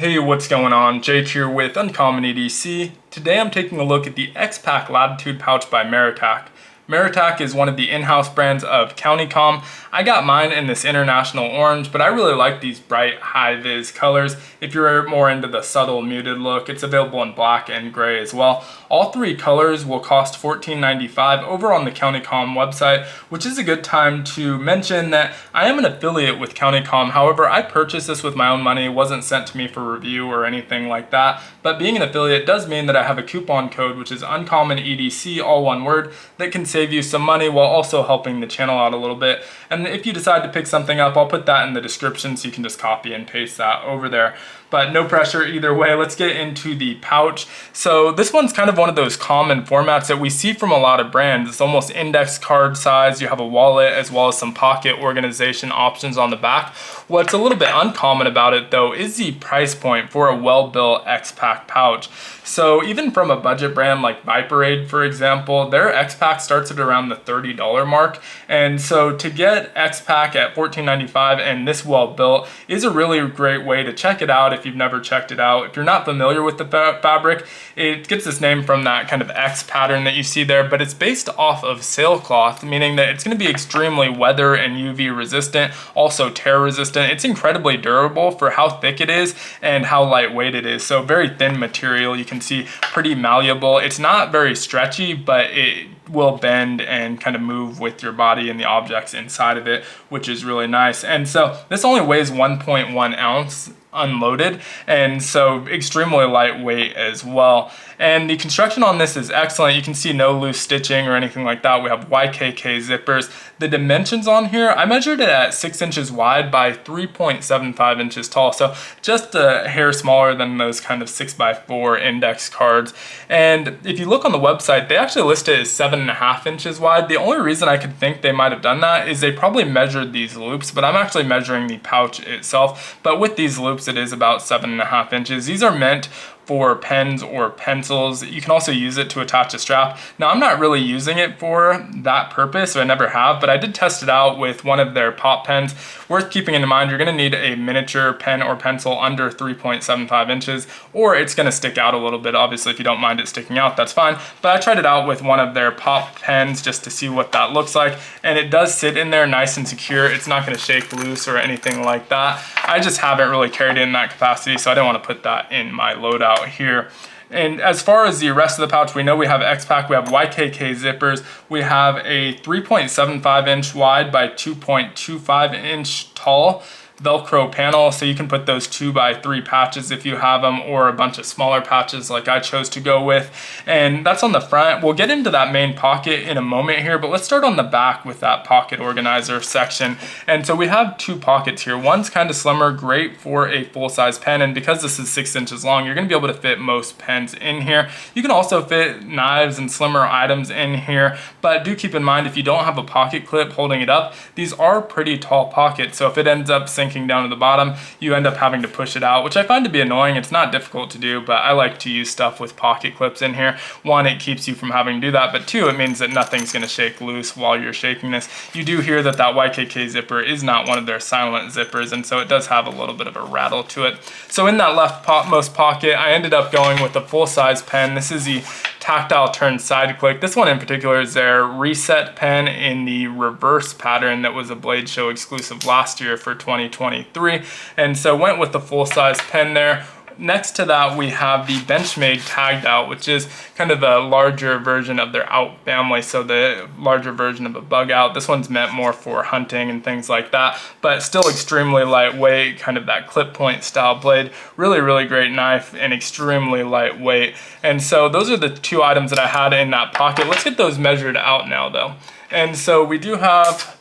Hey, what's going on? Jake here with Uncommon EDC. Today I'm taking a look at the Xpac Latitude Pouch by Maratac. Maratac is one of the in-house brands of CountyComm. I got mine in this international orange, but I really like these bright high-vis colors. If you're more into the subtle muted look, it's available in black and gray as well. All three colors will cost $14.95 over on the CountyComm website, which is a good time to mention that I am an affiliate with CountyComm. However, I purchased this with my own money. It wasn't sent to me for review or anything like that. But being an affiliate does mean that I have a coupon code, which is Uncommon EDC, all one word, that can save you some money while also helping the channel out a little bit. And if you decide to pick something up, I'll put that in the description so you can just copy and paste that over there. But no pressure either way. Let's get into the pouch. So this one's kind of one of those common formats that we see from a lot of brands. It's almost index card size. You have a wallet as well as some pocket organization options on the back. What's a little bit uncommon about it though is the price point for a well-built Xpac pouch. So even from a budget brand like Viperade, for example, their Xpac starts at around the $30 mark. And so to get Xpac at $14.95 and this well-built is a really great way to check it out if you've never checked it out. If you're not familiar with the fabric, it gets its name from that kind of X pattern that you see there, but it's based off of sailcloth, meaning that it's going to be extremely weather and UV resistant, also tear resistant. It's incredibly durable for how thick it is and how lightweight it is. So very thin material, you can see pretty malleable. It's not very stretchy, but it will bend and kind of move with your body and the objects inside of it, which is really nice. And so this only weighs 1.1 ounce unloaded, and so extremely lightweight as well. And the construction on this is excellent. You can see no loose stitching or anything like that. We have YKK zippers. The dimensions on here, I measured it at 6 inches wide by 3.75 inches tall, so just a hair smaller than those kind of 6x4 index cards. And if you look on the website, they actually list it as 7.5 inches wide. The only reason I could think they might have done that is they probably measured these loops, but I'm actually measuring the pouch itself. But with these loops, it is about 7.5 inches. These are meant for pens or pencils. You can also use it to attach a strap. Now, I'm not really using it for that purpose, or I never have, but I did test it out with one of their pop pens. Worth keeping in mind, you're gonna need a miniature pen or pencil under 3.75 inches, or it's gonna stick out a little bit. Obviously, if you don't mind it sticking out, that's fine. But I tried it out with one of their pop pens just to see what that looks like, and it does sit in there nice and secure. It's not gonna shake loose or anything like that. I just haven't really carried it in that capacity, so I didn't wanna put that in my loadout here. And as far as the rest of the pouch, we know we have Xpac, we have YKK zippers, we have a 3.75 inch wide by 2.25 inch tall velcro panel, so you can put those 2x3 patches if you have them, or a bunch of smaller patches like I chose to go with. And that's on the front. We'll get into that main pocket in a moment here, but let's start on the back with that pocket organizer section. And so we have two pockets here. One's kind of slimmer, great for a full-size pen, and because this is 6 inches long, you're going to be able to fit most pens in here. You can also fit knives and slimmer items in here, but do keep in mind, if you don't have a pocket clip holding it up, these are pretty tall pockets, so if it ends up sinking down to the bottom, you end up having to push it out, which I find to be annoying. It's not difficult to do, but I like to use stuff with pocket clips in here. One, it keeps you from having to do that, but two, it means that nothing's going to shake loose while you're shaking this. You do hear that that YKK zipper is not one of their silent zippers, and so it does have a little bit of a rattle to it. So in that leftmost pocket, I ended up going with a full-size pen. This is the tactile turn side click. This one in particular is their reset pen in the reverse pattern that was a Blade Show exclusive last year for 2023. And so went with the full-size pen there. Next to that, we have the Benchmade tagged out, which is kind of a larger version of their out family, so the larger version of a bug out. This one's meant more for hunting and things like that, but still extremely lightweight, kind of that clip point style blade. Really, really great knife and extremely lightweight. And so those are the two items that I had in that pocket. Let's get those measured out now though. And so we do have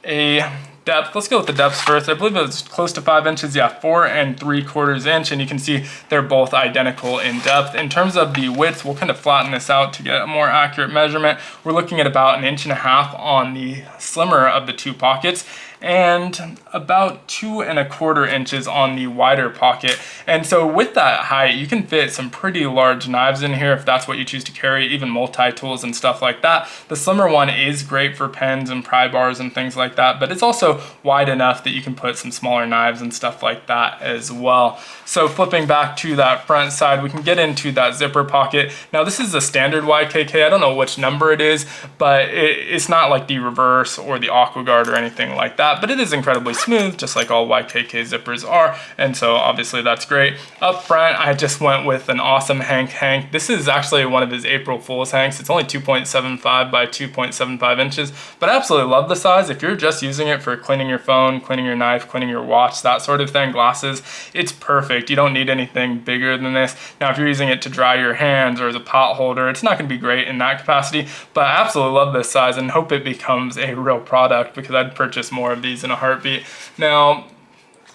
a depth. Let's go with the depths first. I believe it was close to 5 inches. Yeah, 4 3/4 inch, and you can see they're both identical in depth. In terms of the width, we'll kind of flatten this out to get a more accurate measurement. We're looking at about 1.5 inches on the slimmer of the two pockets, and about 2¼ inches on the wider pocket. And so with that height, you can fit some pretty large knives in here if that's what you choose to carry, even multi-tools and stuff like that. The slimmer one is great for pens and pry bars and things like that, but it's also wide enough that you can put some smaller knives and stuff like that as well. So flipping back to that front side, we can get into that zipper pocket. Now this is a standard YKK. I don't know which number it is, but it's not like the reverse or the aqua guard or anything like that, but it is incredibly smooth, just like all YKK zippers are, and so obviously that's great. Up front, I just went with an awesome Hank. This is actually one of his April Fool's hanks. It's only 2.75 by 2.75 inches, but I absolutely love the size. If you're just using it for cleaning your phone, cleaning your knife, cleaning your watch, that sort of thing, glasses, it's perfect. You don't need anything bigger than this. Now, if you're using it to dry your hands or as a pot holder, it's not gonna be great in that capacity, but I absolutely love this size and hope it becomes a real product because I'd purchase more of these in a heartbeat. Now,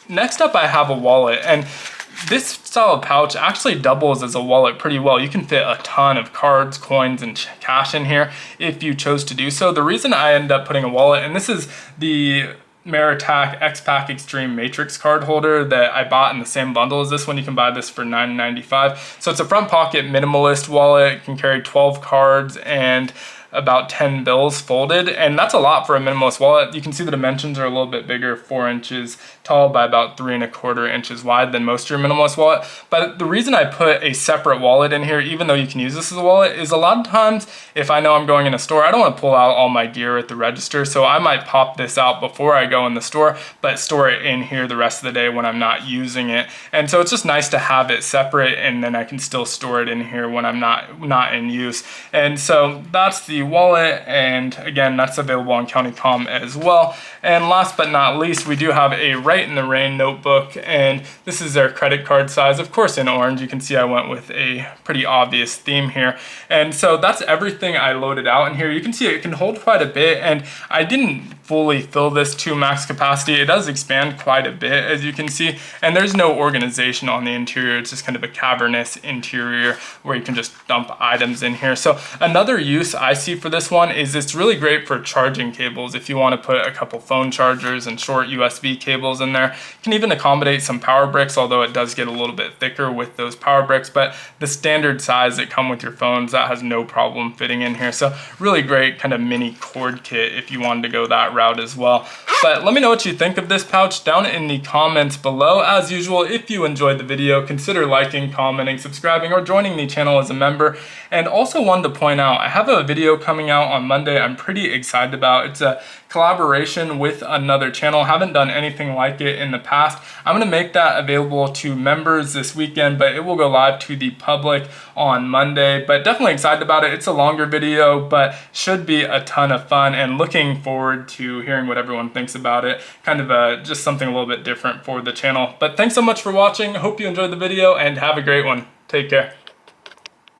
next up I have a wallet, and this style of pouch actually doubles as a wallet pretty well. You can fit a ton of cards, coins, and cash in here if you chose to do so. The reason I ended up putting a wallet, and this is the Maratac Xpac Extreme Matrix card holder that I bought in the same bundle as this one. You can buy this for $9.95. So it's a front pocket minimalist wallet. It can carry 12 cards and about 10 bills folded, and that's a lot for a minimalist wallet. You can see the dimensions are a little bit bigger, 4 inches tall by about 3¼ inches wide than most of your minimalist wallet. But the reason I put a separate wallet in here, even though you can use this as a wallet, is a lot of times if I know I'm going in a store, I don't want to pull out all my gear at the register, so I might pop this out before I go in the store, but store it in here the rest of the day when I'm not using it. And so it's just nice to have it separate, and then I can still store it in here when I'm not in use. And so that's the wallet, and again, that's available on CountyComm as well. And last but not least, we do have a Right in the Rain notebook, and this is their credit card size, of course in orange. You can see I went with a pretty obvious theme here. And so that's everything I loaded out in here. You can see it can hold quite a bit, and I didn't fully fill this to max capacity. It does expand quite a bit, as you can see, and there's no organization on the interior. It's just kind of a cavernous interior where you can just dump items in here. So another use I see for this one is it's really great for charging cables. If you want to put a couple phone chargers and short USB cables in there, you can even accommodate some power bricks, although it does get a little bit thicker with those power bricks, but the standard size that come with your phones, that has no problem fitting in here. So really great kind of mini cord kit if you wanted to go that route as well. But let me know what you think of this pouch down in the comments below. As usual, if you enjoyed the video, consider liking, commenting, subscribing, or joining the channel as a member. And also wanted to point out, I have a video coming out on Monday I'm pretty excited about. It's a collaboration with another channel. Haven't done anything like it in the past. I'm gonna make that available to members this weekend, but it will go live to the public on Monday. But definitely excited about it. It's a longer video, but should be a ton of fun, and looking forward to hearing what everyone thinks about it. Kind of just something a little bit different for the channel. But thanks so much for watching. Hope you enjoyed the video, and have a great one. Take care.